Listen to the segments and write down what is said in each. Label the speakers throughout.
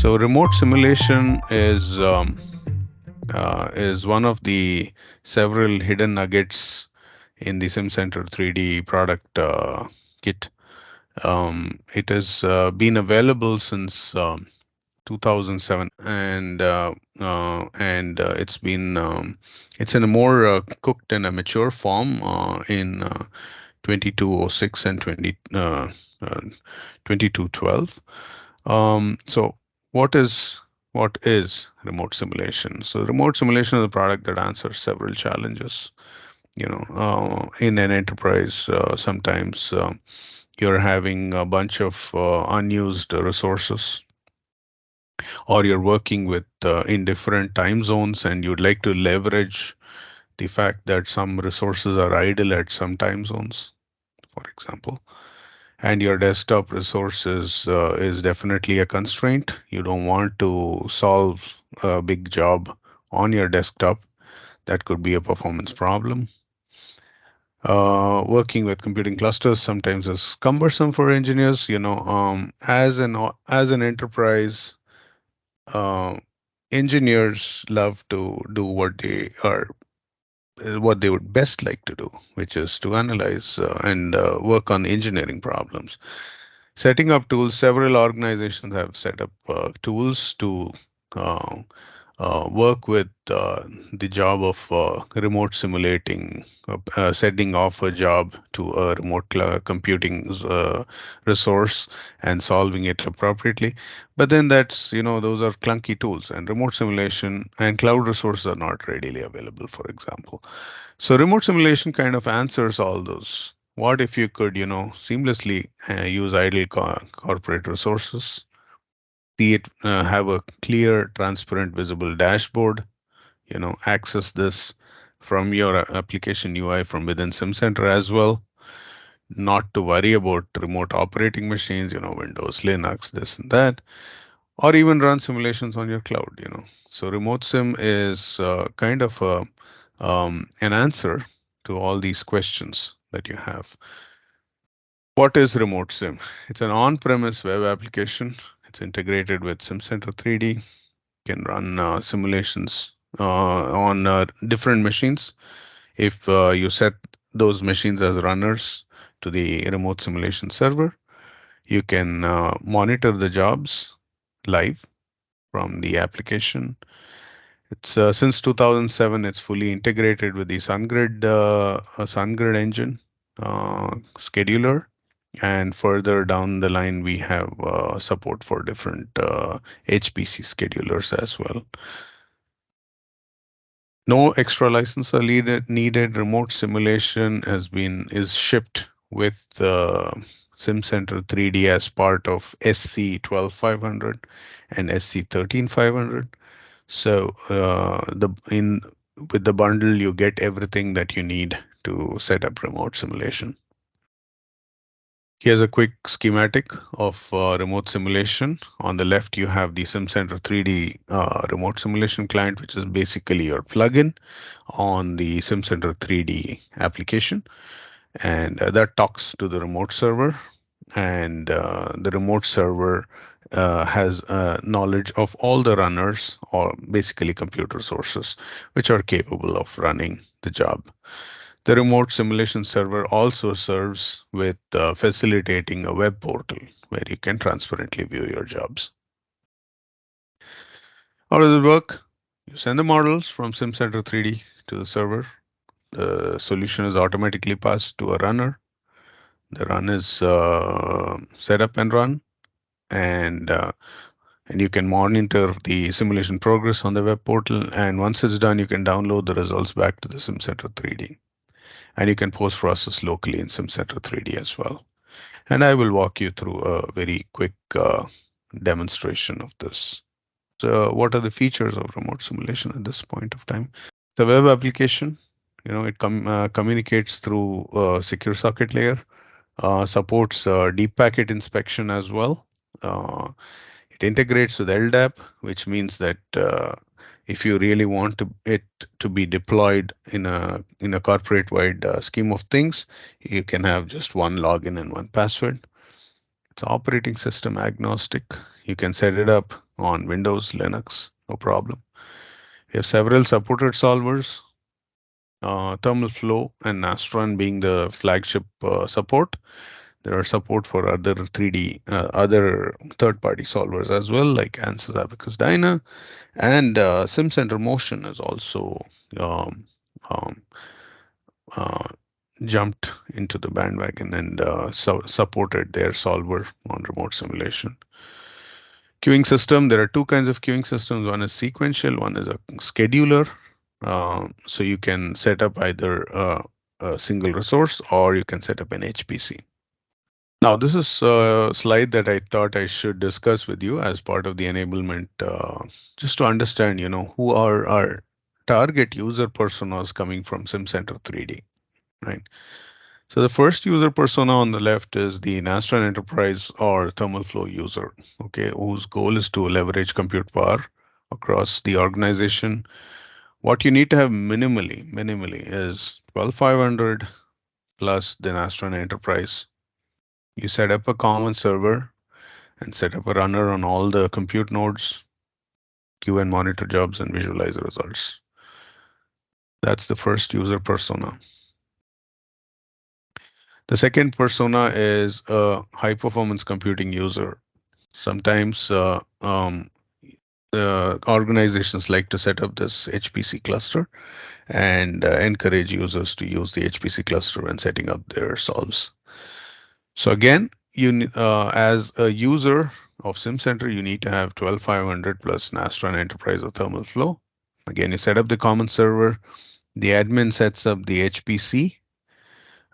Speaker 1: So remote simulation is one of the several hidden nuggets in the SimCenter 3D product kit. It has been available since 2007, and it's in a more cooked and a mature form in 2206 and 2212. So what is remote simulation? So remote simulation is a product that answers several challenges. In an enterprise, sometimes you're having a bunch of unused resources, or you're working with in different time zones, and you'd like to leverage the fact that some resources are idle at some time zones, for example, and your desktop resources is definitely a constraint. You don't want to solve a big job on your desktop. That could be a performance problem. Working with computing clusters sometimes is cumbersome for engineers. As an enterprise, uh, engineers love to do what they would best like to do, which is to analyze and work on engineering problems. Setting up tools, several organizations have set up tools to uh, work with the job of remote simulating, setting off a job to a remote computing resource and solving it appropriately. But then those are clunky tools, and remote simulation and cloud resources are not readily available, for example. So remote simulation kind of answers all those. What if you could, seamlessly use idle corporate resources, see it, have a clear, transparent, visible dashboard, access this from your application UI from within SimCenter as well, not to worry about remote operating machines, Windows, Linux, this and that, or even run simulations on your cloud. So remote sim is kind of an answer to all these questions that you have. What is remote sim? It's an on-premise web application. It's integrated with SimCenter 3D, can run simulations on different machines. If you set those machines as runners to the remote simulation server, you can monitor the jobs live from the application. It's since 2007, it's fully integrated with the SunGrid engine scheduler. And further down the line, we have support for different HPC schedulers as well. No extra license are needed. Remote simulation is shipped with SimCenter 3D as part of SC 12500 and SC 13500. So the in with the bundle, you get everything that you need to set up remote simulation. Here's a quick schematic of remote simulation. On the left, you have the SimCenter 3D remote simulation client, which is basically your plugin on the SimCenter 3D application. And that talks to the remote server. And the remote server has knowledge of all the runners, or basically computer sources, which are capable of running the job. The remote simulation server also serves with facilitating a web portal where you can transparently view your jobs. How does it work? You send the models from SimCenter 3D to the server. The solution is automatically passed to a runner. The run is set up and run, and you can monitor the simulation progress on the web portal. And once it's done, you can download the results back to the SimCenter 3D. And you can post-process locally in SimCenter 3D as well. And I will walk you through a very quick demonstration of this. So what are the features of remote simulation at this point of time? The web application, it communicates through secure socket layer, supports deep packet inspection as well. It integrates with LDAP, which means that if you really want it to be deployed in a corporate wide scheme of things, you can have just one login and one password. It's operating system agnostic. You can set it up on Windows, Linux, no problem. You have several supported solvers, Thermal Flow and Nastran being the flagship support. There are support for other 3D, other third-party solvers as well, like Ansys, Abacus, Dyna, and Simcenter Motion is also um, um, uh, jumped into the bandwagon and supported their solver on remote simulation. Queuing system, there are two kinds of queuing systems. One is sequential, one is a scheduler. So you can set up either a single resource or you can set up an HPC. Now, this is a slide that I thought I should discuss with you as part of the enablement, just to understand, who are our target user personas coming from SimCenter 3D, right? So the first user persona on the left is the Nastran Enterprise or Thermal Flow user, okay, whose goal is to leverage compute power across the organization. What you need to have minimally is 12500 plus the Nastran Enterprise. You set up a common server and set up a runner on all the compute nodes, queue and monitor jobs, and visualize the results. That's the first user persona. The second persona is a high performance computing user. Sometimes organizations like to set up this HPC cluster and encourage users to use the HPC cluster when setting up their solves. So again, as a user of SimCenter, you need to have 12500 plus Nastran Enterprise or Thermal Flow. Again, you set up the common server. The admin sets up the HPC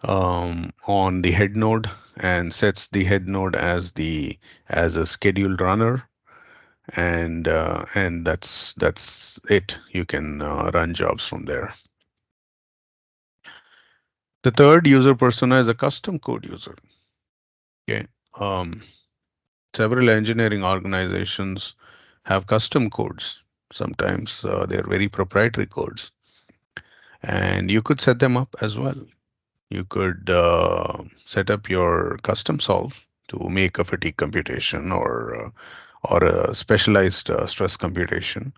Speaker 1: on the head node and sets the head node as a scheduled runner, and that's it. You can run jobs from there. The third user persona is a custom code user. Okay. Several engineering organizations have custom codes. Sometimes they're very proprietary codes, and you could set them up as well. You could set up your custom solve to make a fatigue computation or a specialized stress computation,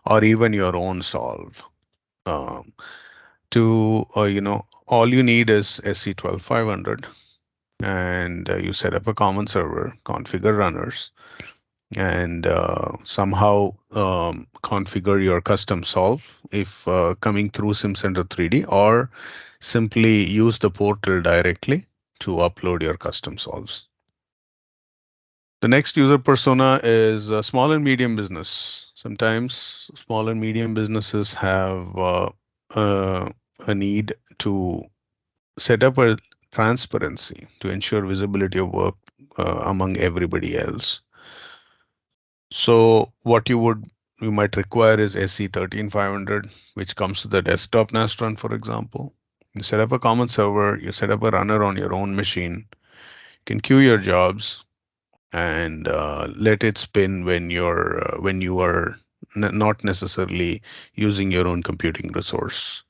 Speaker 1: or even your own solve. Um, all you need is SC12500, and you set up a common server, configure runners, and somehow configure your custom solve if coming through SimCenter 3D, or simply use the portal directly to upload your custom solves. The next user persona is small and medium business. Sometimes small and medium businesses have a need to set up a transparency to ensure visibility of work among everybody else. So what you might require is SC13500, which comes to the desktop Nastran, for example. You set up a common server, you set up a runner on your own machine, you can queue your jobs and let it spin when you are not necessarily using your own computing resource.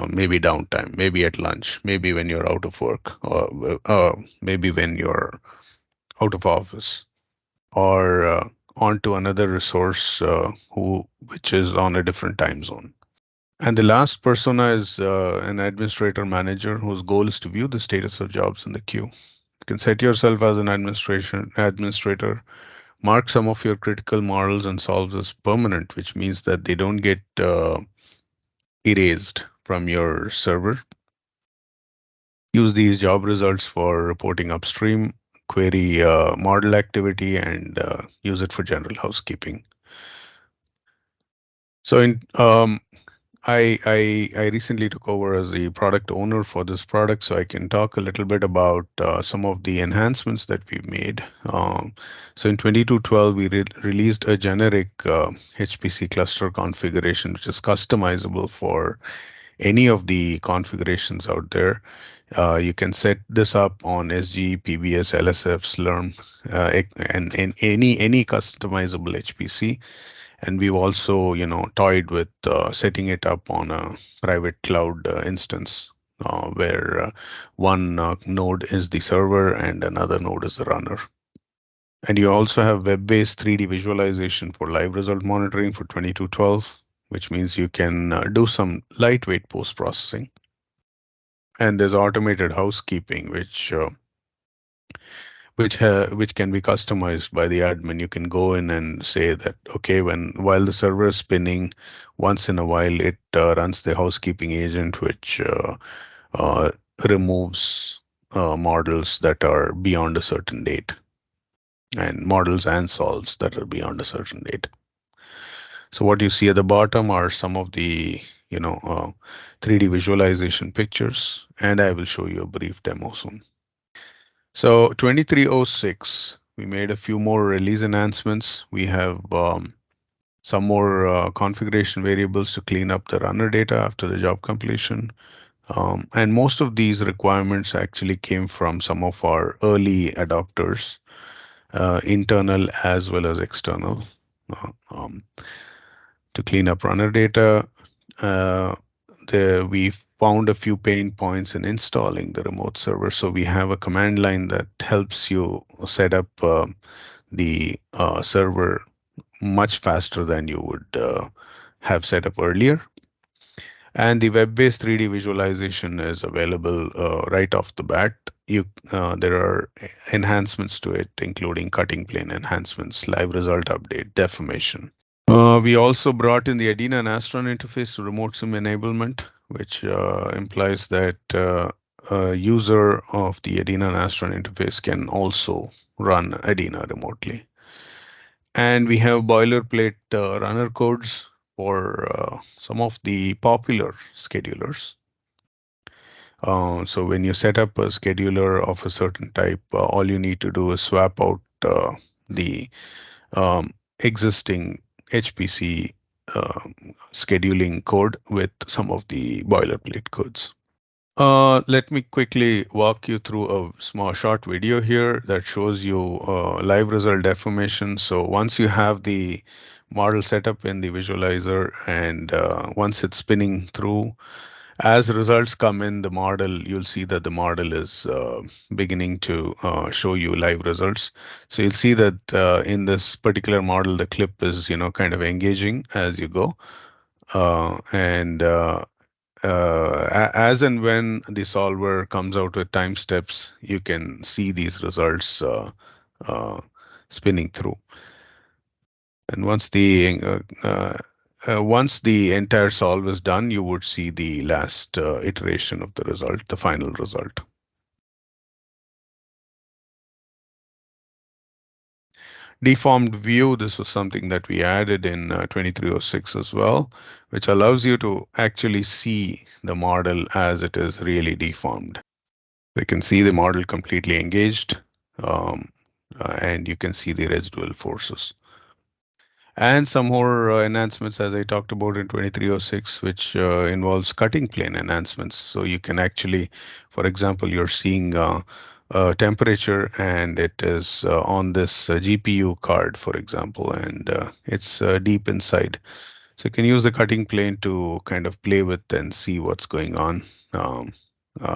Speaker 1: Maybe downtime, maybe at lunch, maybe when you're out of work, or maybe when you're out of office, or onto another resource which is on a different time zone. And the last persona is an administrator manager whose goal is to view the status of jobs in the queue. You can set yourself as an administrator, mark some of your critical models and solves as permanent, which means that they don't get erased from your server. Use these job results for reporting upstream, query model activity, and use it for general housekeeping. So I recently took over as the product owner for this product, so I can talk a little bit about some of the enhancements that we've made. So in 2212, we released a generic HPC cluster configuration, which is customizable for any of the configurations out there. You can set this up on SG, PBS, LSF, Slurm, and any customizable HPC. And we've also, toyed with setting it up on a private cloud instance where one node is the server and another node is the runner. And you also have web-based 3D visualization for live result monitoring for 2212, which means you can do some lightweight post-processing. And there's automated housekeeping, which can be customized by the admin. You can go in and say that, okay, while the server is spinning, once in a while it runs the housekeeping agent, which uh, removes models that are beyond a certain date, and models and solves that are beyond a certain date. So what you see at the bottom are some of the 3D visualization pictures, and I will show you a brief demo soon. So 2306, we made a few more release enhancements. We have some more configuration variables to clean up the runner data after the job completion. And most of these requirements actually came from some of our early adopters, internal as well as external. Uh, um, to clean up runner data, uh, we found a few pain points in installing the remote server. So we have a command line that helps you set up the server much faster than you would have set up earlier. And the web-based 3D visualization is available right off the bat. There are enhancements to it, including cutting plane enhancements, live result update, deformation. We also brought in the Adena and Astron interface to remote sim enablement, which implies that a user of the Adena and Astron interface can also run Adena remotely. And we have boilerplate runner codes for some of the popular schedulers. So when you set up a scheduler of a certain type, all you need to do is swap out the existing HPC scheduling code with some of the boilerplate codes. Let me quickly walk you through a small short video here that shows you live result deformation. So once you have the model set up in the visualizer and once it's spinning through, as results come in the model, you'll see that the model is beginning to show you live results. So you'll see that in this particular model, the clip is, kind of engaging as you go. And as and when the solver comes out with time steps, you can see these results uh, spinning through. And once the entire solve is done, you would see the last iteration of the result, the final result. Deformed view, this was something that we added in 2306 as well, which allows you to actually see the model as it is really deformed. You can see the model completely engaged, um, and you can see the residual forces. And some more enhancements, as I talked about in 2306, which involves cutting plane enhancements. So you can actually, for example, you're seeing temperature and it is on this GPU card, for example, and it's deep inside. So you can use the cutting plane to kind of play with and see what's going on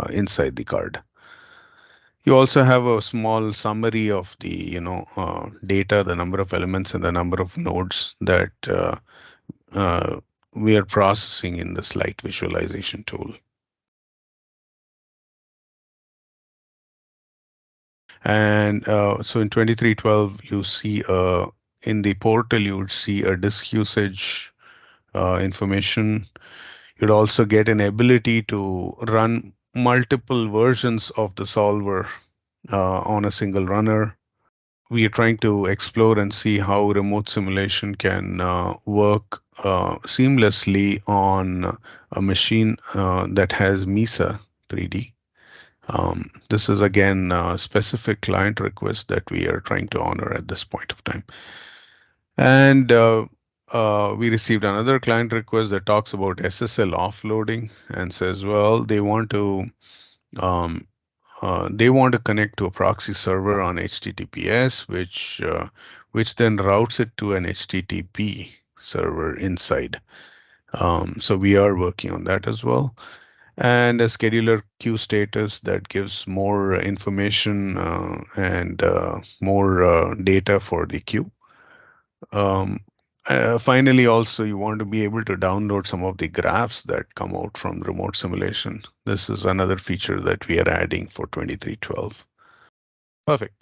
Speaker 1: inside the card. You also have a small summary of the data, the number of elements and the number of nodes that we are processing in this light visualization tool. And so in 2312, you see in the portal, you would see a disk usage information. You'd also get an ability to run multiple versions of the solver on a single runner. We are trying to explore and see how remote simulation can work seamlessly on a machine that has MESA 3D. This is again a specific client request that we are trying to honor at this point of time. And we received another client request that talks about SSL offloading and says, well, um, they want to connect to a proxy server on HTTPS, which then routes it to an HTTP server inside. So we are working on that as well. and a scheduler queue status that gives more information and more data for the queue. Um, Finally, also, you want to be able to download some of the graphs that come out from remote simulation. This is another feature that we are adding for 2312. Perfect.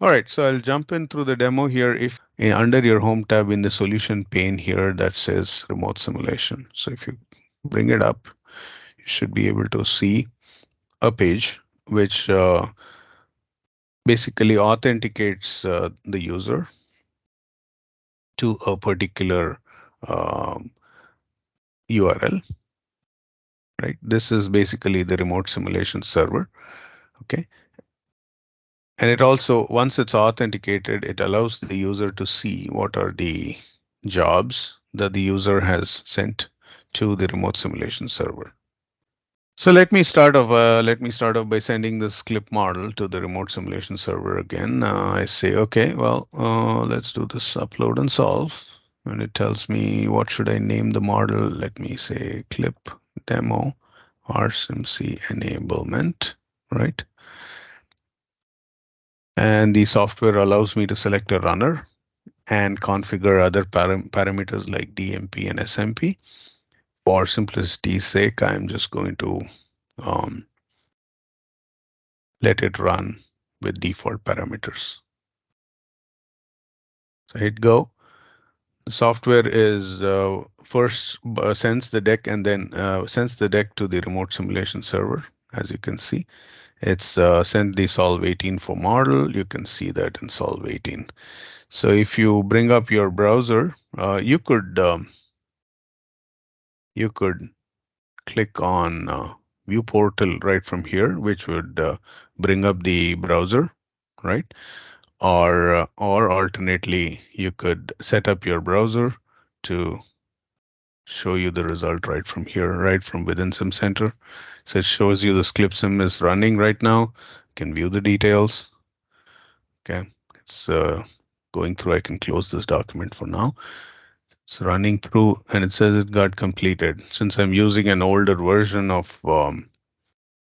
Speaker 1: All right, so I'll jump in through the demo here. If under your home tab in the solution pane here that says remote simulation. So if you bring it up, you should be able to see a page which basically authenticates the user to a particular um, URL, right? This is basically the remote simulation server, okay? And it also, once it's authenticated, it allows the user to see what are the jobs that the user has sent to the remote simulation server. So let me start off by sending this clip model to the remote simulation server again. I say, okay, well, let's do this upload and solve. And it tells me what should I name the model. Let me say clip demo RSimC enablement, right? And the software allows me to select a runner and configure other parameters like DMP and SMP. For simplicity's sake, I'm just going to um, let it run with default parameters. So hit go. The software is first sends the deck and then sends the deck to the remote simulation server. As you can see, it's sent the solve 18 for model. You can see that in solve 18. So if you bring up your browser, you could click on view portal right from here, which would bring up the browser, right? Or alternately, you could set up your browser to show you the result right from here, right from within Simcenter. So it shows you the ClipSim is running right now. You can view the details. Okay, it's going through. I can close this document for now. It's running through and it says it got completed. Since I'm using an older version of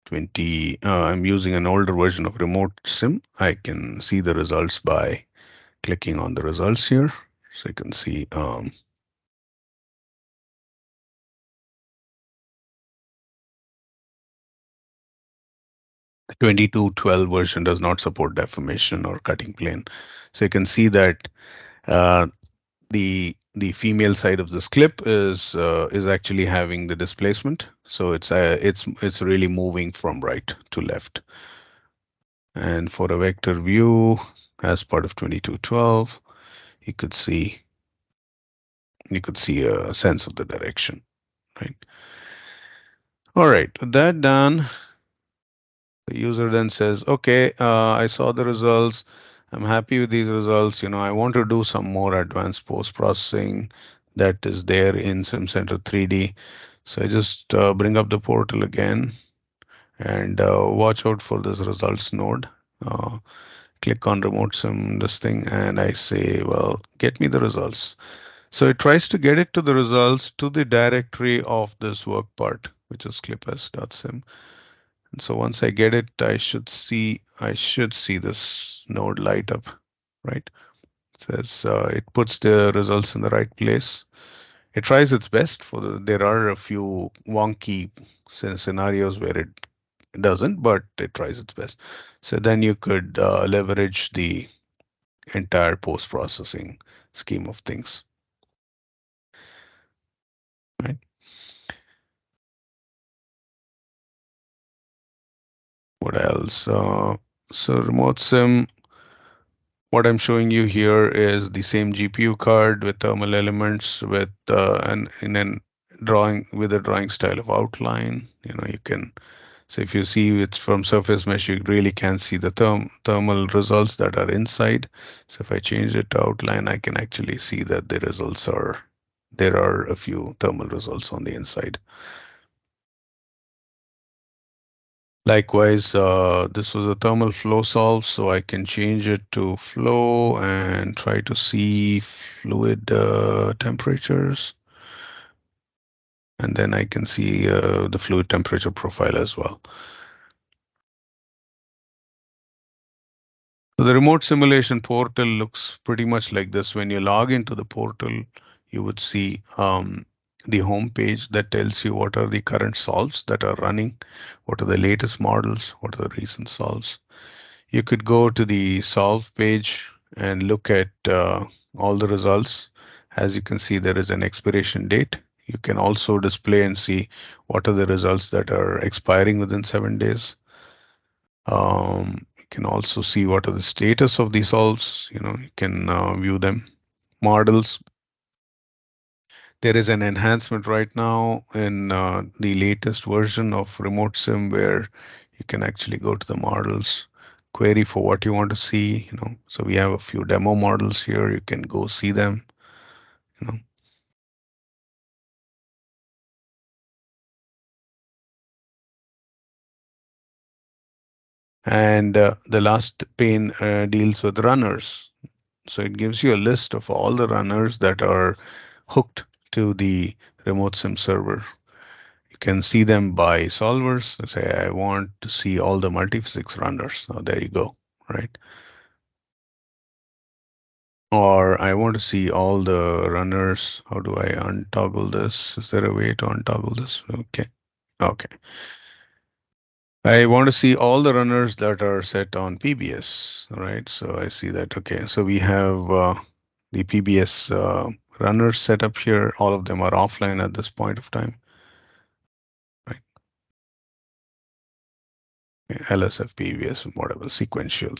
Speaker 1: 20, I'm using an older version of Remote Sim, I can see the results by clicking on the results here. So you can see the 2212 version does not support deformation or cutting plane. So you can see that uh, the female side of this clip is actually having the displacement. So it's really moving from right to left. And for a vector view as part of 2212, you could see a sense of the direction, right? All right, with that done, the user then says, okay, I saw the results. I'm happy with these results. I want to do some more advanced post-processing that is there in Simcenter 3D. So I just bring up the portal again and watch out for this results node. Uh, Click on remote sim, this thing, and I say, well, get me the results. So it tries to get it to the results to the directory of this work part, which is clips.sim. And so once I get it, I should see this node light up, right? It says it puts the results in the right place. It tries its best there are a few wonky scenarios where it doesn't, but it tries its best. So then you could leverage the entire post-processing scheme of things, right? What else? So remote sim, what I'm showing you here is the same GPU card with thermal elements with an in an drawing with a drawing style of outline. You can, so if you see it's from surface mesh, you really can see the thermal results that are inside. So if I change it to outline, I can actually see that there are a few thermal results on the inside. Likewise, this was a thermal flow solve, so I can change it to flow and try to see fluid temperatures. and then I can see the fluid temperature profile as well. So the remote simulation portal looks pretty much like this. When you log into the portal, you would see the home page that tells you what are the current solves that are running, what are the latest models, what are the recent solves. You could go to the solve page and look at all the results. As you can see, there is an expiration date. You can also display and see what are the results that are expiring within 7 days. You can also see what are the status of the solves. You can view them. Models. There is an enhancement right now in the latest version of Remote Sim where you can actually go to the models, query for what you want to see. So we have a few demo models here. You can go see them. You know, and the last pane deals with runners. So it gives you a list of all the runners that are hooked to the remote sim server. You can see them by solvers. Let's say I want to see all the multiphysics runners. So there you go, right? Or I want to see all the runners. How do I untoggle this? Is there a way to untoggle this? Okay. Okay. I want to see all the runners that are set on PBS, right? So I see that. Okay. So we have the PBS runners set up here. All of them are offline at this point of time, right? LSF, PBS, whatever, sequential.